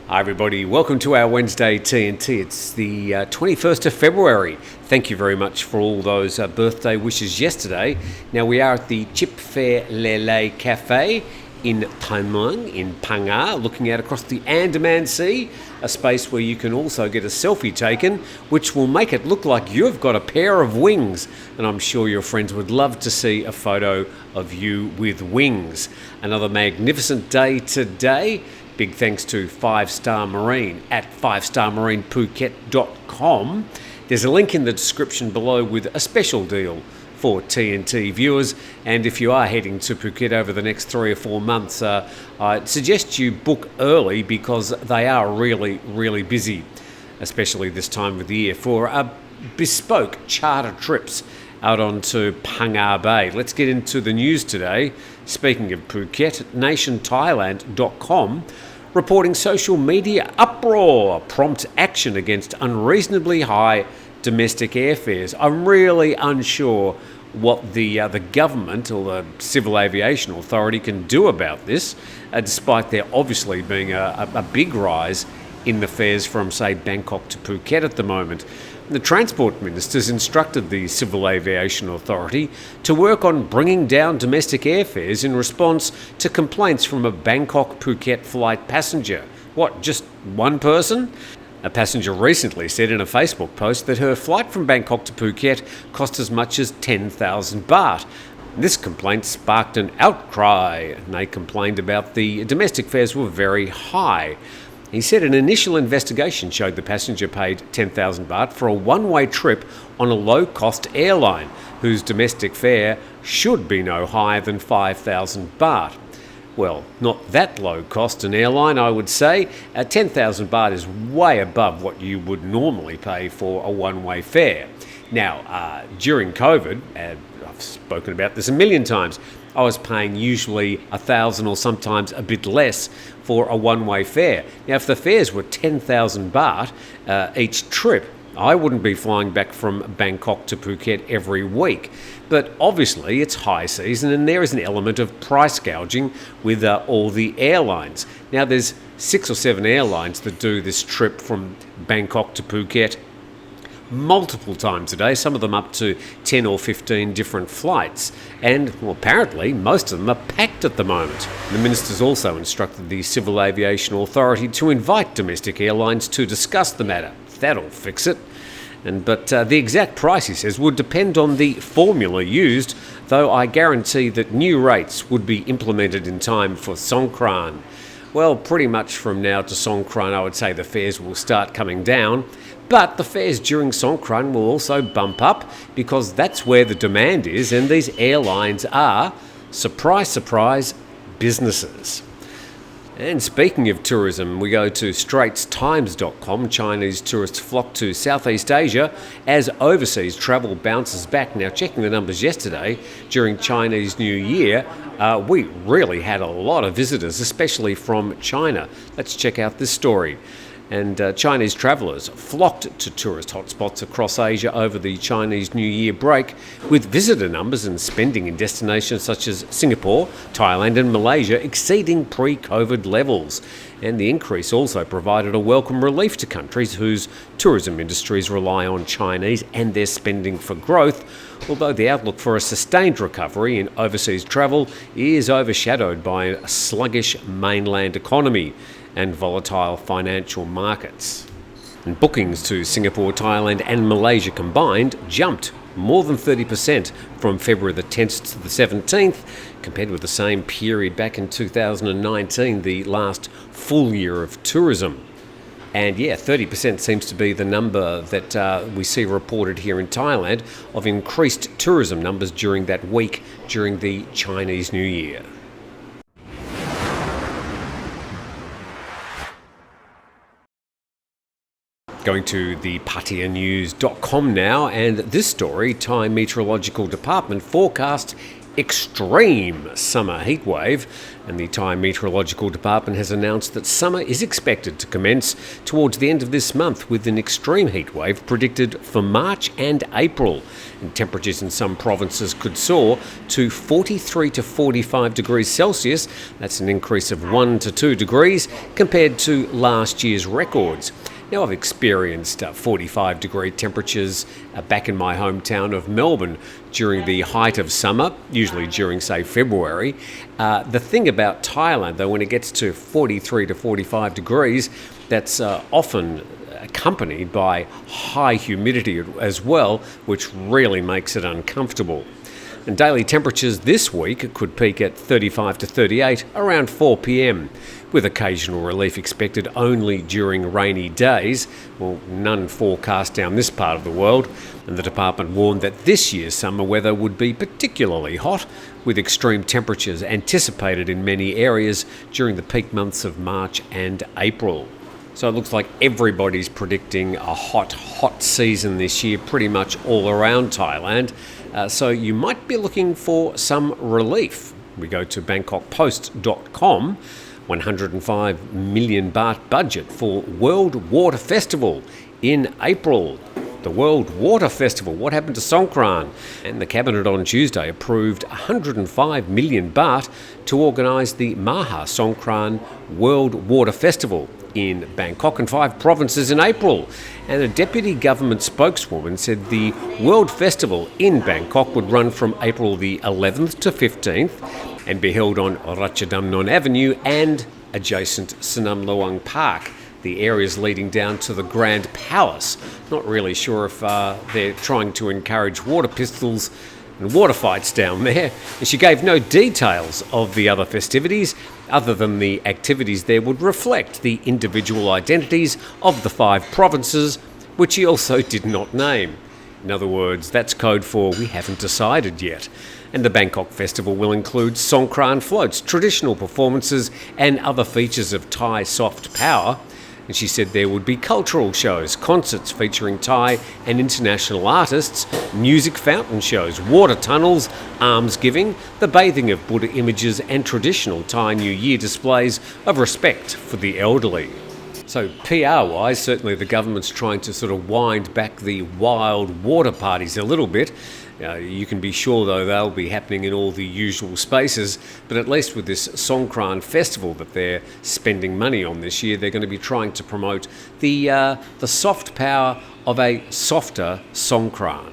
Hi everybody, welcome to our Wednesday TNT. It's the 21st of February. Thank you very much for all those birthday wishes yesterday. Now we are at the Chip Fair Lele Cafe in Thailand, in Phang looking out across the Andaman Sea, a space where you can also get a selfie taken, which will make it look like you've got a pair of wings. And I'm sure your friends would love to see a photo of you with wings. Another magnificent day today. Big thanks to 5-Star Marine at 5starmarinephuket.com. There's a link in the description below with a special deal for TNT viewers. And if you are heading to Phuket over the next 3 or 4 months, I'd suggest you book early because they are really busy, especially this time of the year, for bespoke charter trips out onto Phang Bay. Let's get into the news today. Speaking of Phuket, nationthailand.com reporting social media uproar, prompt action against unreasonably high domestic airfares. I'm really unsure what the government or the Civil Aviation Authority can do about this, despite there obviously being a big rise in the fares from, say, Bangkok to Phuket at the moment. The Transport Minister's instructed the Civil Aviation Authority to work on bringing down domestic airfares in response to complaints from a Bangkok-Phuket flight passenger. What, just one person? A passenger recently said in a Facebook post that her flight from Bangkok to Phuket cost as much as 10,000 baht. This complaint sparked an outcry, and they complained about the domestic fares were very high. He said an initial investigation showed the passenger paid 10,000 baht for a one-way trip on a low-cost airline, whose domestic fare should be no higher than 5,000 baht. Well, not that low cost an airline, I would say. 10,000 baht is way above what you would normally pay for a one-way fare. Now, during COVID, I've spoken about this a million times, I was paying usually 1,000 or sometimes a bit less for a one-way fare. Now, if the fares were 10,000 baht each trip, I wouldn't be flying back from Bangkok to Phuket every week. But obviously it's high season and there is an element of price gouging with all the airlines. Now, there's 6 or 7 airlines that do this trip from Bangkok to Phuket multiple times a day, some of them up to 10 or 15 different flights. And well, apparently most of them are packed at the moment. The minister's also instructed the Civil Aviation Authority to invite domestic airlines to discuss the matter. That'll fix it. But the exact price, he says, would depend on the formula used, though I guarantee that new rates would be implemented in time for Songkran. Well, pretty much from now to Songkran, I would say the fares will start coming down. But the fares during Songkran will also bump up because that's where the demand is, and these airlines are, surprise, surprise, businesses. And speaking of tourism, we go to straitstimes.com. Chinese tourists flock to Southeast Asia as overseas travel bounces back. Now, checking the numbers yesterday, during Chinese New Year, we really had a lot of visitors, especially from China. Let's check out this story. And Chinese travellers flocked to tourist hotspots across Asia over the Chinese New Year break, with visitor numbers and spending in destinations such as Singapore, Thailand and Malaysia exceeding pre-COVID levels. And the increase also provided a welcome relief to countries whose tourism industries rely on Chinese and their spending for growth, although the outlook for a sustained recovery in overseas travel is overshadowed by a sluggish mainland economy and volatile financial markets. And bookings to Singapore, Thailand and Malaysia combined jumped more than 30% from February the 10th to the 17th, compared with the same period back in 2019, the last full year of tourism. And yeah, 30% seems to be the number that we see reported here in Thailand of increased tourism numbers during that week during the Chinese New Year. Going to the patianews.com now, and this story, Thai Meteorological Department forecast extreme summer heatwave, and the Thai Meteorological Department has announced that summer is expected to commence towards the end of this month, with an extreme heatwave predicted for March and April. And temperatures in some provinces could soar to 43 to 45 degrees Celsius. That's an increase of 1 to 2 degrees compared to last year's records. Now, I've experienced 45 degree temperatures back in my hometown of Melbourne during the height of summer, usually during, say, February. The thing about Thailand, though, when it gets to 43 to 45 degrees, that's often accompanied by high humidity as well, which really makes it uncomfortable. And daily temperatures this week could peak at 35 to 38 around 4 p.m, with occasional relief expected only during rainy days. Well, none forecast down this part of the world, and the department warned that this year's summer weather would be particularly hot, with extreme temperatures anticipated in many areas during the peak months of March and April. So it looks like everybody's predicting a hot season this year, pretty much all around Thailand. So you might be looking for some relief. We go to bangkokpost.com. 105 million baht budget for World Water Festival in April. The World Water Festival, what happened to Songkran? And the Cabinet on Tuesday approved 105 million baht to organise the Maha Songkran World Water Festival in Bangkok and 5 provinces in April. And a deputy government spokeswoman said the World Festival in Bangkok would run from April the 11th to 15th and be held on Ratchadamnon Avenue and adjacent Sanam Luang Park, the areas leading down to the Grand Palace. Not really sure if they're trying to encourage water pistols and water fights down there. And she gave no details of the other festivities, other than the activities there would reflect the individual identities of the 5 provinces, which she also did not name. In other words, that's code for we haven't decided yet. And the Bangkok Festival will include Songkran floats, traditional performances and other features of Thai soft power. And she said there would be cultural shows, concerts featuring Thai and international artists, music fountain shows, water tunnels, alms giving, the bathing of Buddha images and traditional Thai New Year displays of respect for the elderly. So PR-wise, certainly the government's trying to sort of wind back the wild water parties a little bit. You can be sure, though, they'll be happening in all the usual spaces, but at least with this Songkran Festival that they're spending money on this year, they're going to be trying to promote the soft power of a softer Songkran.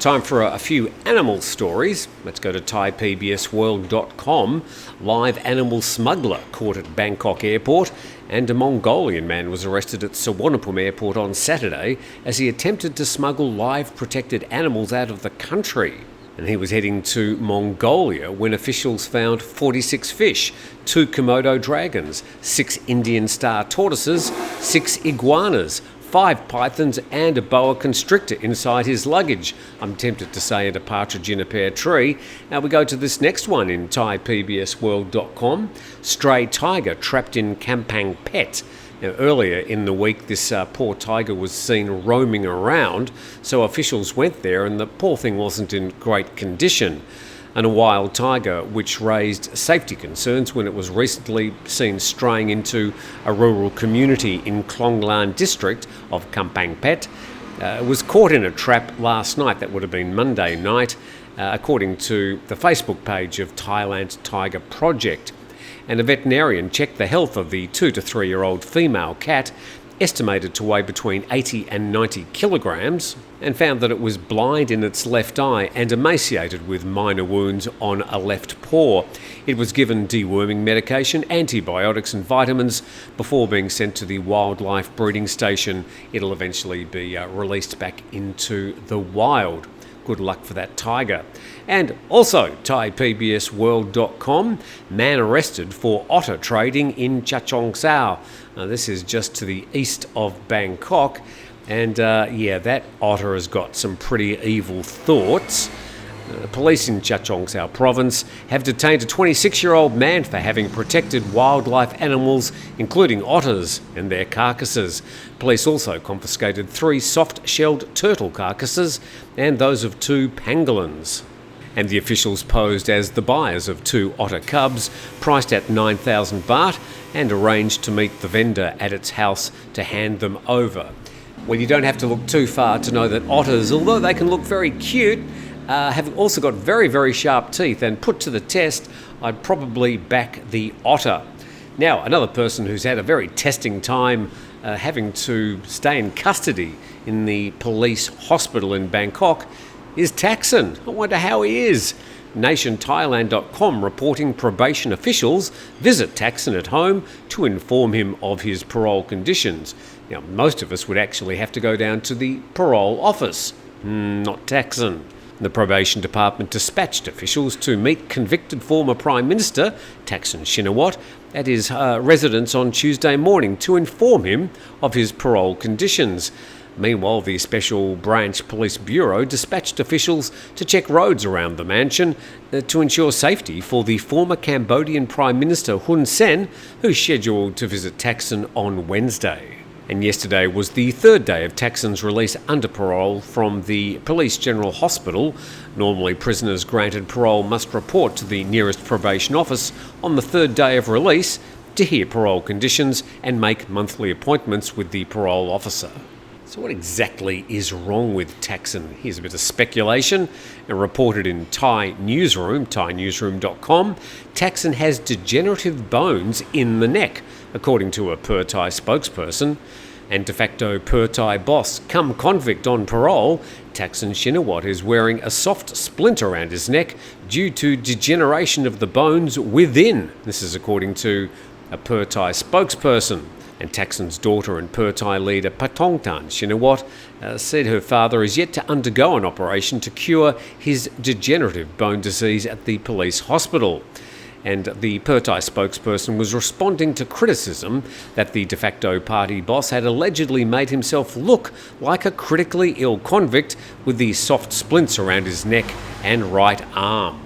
Time for a few animal stories. Let's go to ThaiPBSWorld.com. Live animal smuggler caught at Bangkok airport, and a Mongolian man was arrested at Suvarnabhumi airport on Saturday as he attempted to smuggle live protected animals out of the country. And he was heading to Mongolia when officials found 46 fish, 2 Komodo dragons, 6 Indian star tortoises, 6 iguanas, 5 pythons and a boa constrictor inside his luggage. I'm tempted to say and a partridge in a pear tree. Now we go to this next one in ThaiPBSWorld.com. Stray tiger trapped in Kampang Pet. Now, earlier in the week, this poor tiger was seen roaming around, so officials went there and the poor thing wasn't in great condition. And a wild tiger which raised safety concerns when it was recently seen straying into a rural community in Klonglan district of Kampang Pet was caught in a trap last night. That would have been Monday night, according to the Facebook page of Thailand's Tiger Project. And a veterinarian checked the health of the 2 to 3 year old female cat, estimated to weigh between 80 and 90 kilograms, and found that it was blind in its left eye and emaciated with minor wounds on a left paw. It was given deworming medication, antibiotics and vitamins before being sent to the wildlife breeding station. It'll eventually be released back into the wild. Good luck for that tiger. And also, ThaiPBSWorld.com, man arrested for otter trading in Chachoengsao. This is just to the east of Bangkok. And that otter has got some pretty evil thoughts. Police in Chachoengsao province have detained a 26-year-old man for having protected wildlife animals, including otters and their carcasses. Police also confiscated 3 soft-shelled turtle carcasses and those of 2 pangolins. And the officials posed as the buyers of 2 otter cubs, priced at 9,000 baht, and arranged to meet the vendor at its house to hand them over. Well, you don't have to look too far to know that otters, although they can look very cute, have also got very, very sharp teeth, and put to the test, I'd probably back the otter. Now, another person who's had a very testing time having to stay in custody in the police hospital in Bangkok is Thaksin. I wonder how he is. NationThailand.com reporting probation officials visit Thaksin at home to inform him of his parole conditions. Now, most of us would actually have to go down to the parole office, not Thaksin. The probation department dispatched officials to meet convicted former Prime Minister Thaksin Shinawatra at his residence on Tuesday morning to inform him of his parole conditions. Meanwhile, the Special Branch Police Bureau dispatched officials to check roads around the mansion to ensure safety for the former Cambodian Prime Minister Hun Sen, who's scheduled to visit Thaksin on Wednesday. And yesterday was the 3rd day of Thaksin's release under parole from the Police General Hospital. Normally, prisoners granted parole must report to the nearest probation office on the 3rd day of release to hear parole conditions and make monthly appointments with the parole officer. So what exactly is wrong with Thaksin? Here's a bit of speculation. And reported in Thai Newsroom, thainewsroom.com, Thaksin has degenerative bones in the neck, according to a Per Thai spokesperson. And de facto Per Thai boss, come convict on parole, Thaksin Shinawatra is wearing a soft splint around his neck due to degeneration of the bones within. This is according to a Per Thai spokesperson. And Thaksin's daughter and Per Thai leader Patongtan Shinawatra said her father is yet to undergo an operation to cure his degenerative bone disease at the police hospital. And the Per Thai spokesperson was responding to criticism that the de facto party boss had allegedly made himself look like a critically ill convict with the soft splints around his neck and right arm.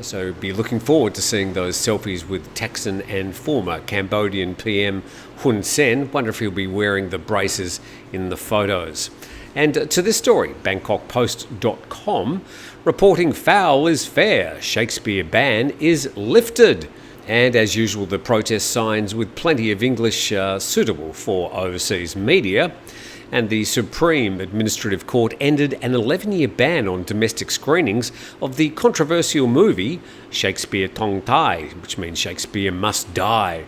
So be looking forward to seeing those selfies with Thaksin and former Cambodian PM Hun Sen. Wonder if he'll be wearing the braces in the photos. And to this story, BangkokPost.com reporting foul is fair, Shakespeare ban is lifted. And as usual, the protest signs with plenty of English suitable for overseas media. And the Supreme Administrative Court ended an 11-year ban on domestic screenings of the controversial movie Shakespeare Tong Tai, which means Shakespeare Must Die.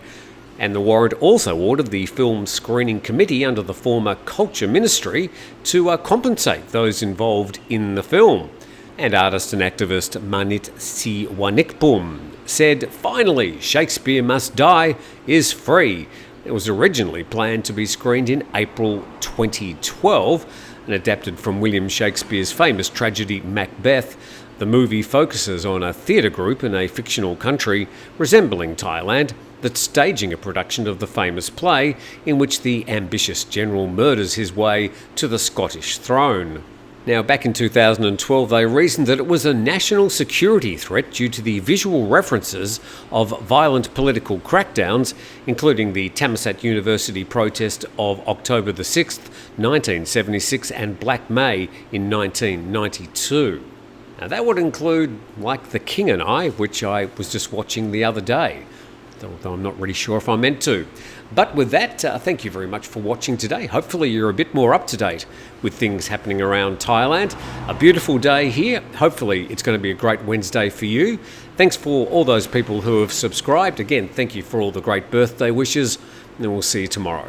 And the warrant also ordered the film screening committee under the former Culture Ministry to compensate those involved in the film. And artist and activist Manit Siwanikpum said, finally, Shakespeare Must Die is free. It was originally planned to be screened in April 2012 and adapted from William Shakespeare's famous tragedy Macbeth. The movie focuses on a theatre group in a fictional country resembling Thailand that's staging a production of the famous play in which the ambitious general murders his way to the Scottish throne. Now, back in 2012, they reasoned that it was a national security threat due to the visual references of violent political crackdowns, including the Thammasat University protest of October the 6th, 1976 and Black May in 1992. Now, that would include, like The King and I, which I was just watching the other day, although I'm not really sure if I meant to. But with that, thank you very much for watching today. Hopefully you're a bit more up to date with things happening around Thailand. A beautiful day here. Hopefully it's going to be a great Wednesday for you. Thanks for all those people who have subscribed. Again, thank you for all the great birthday wishes, and we'll see you tomorrow.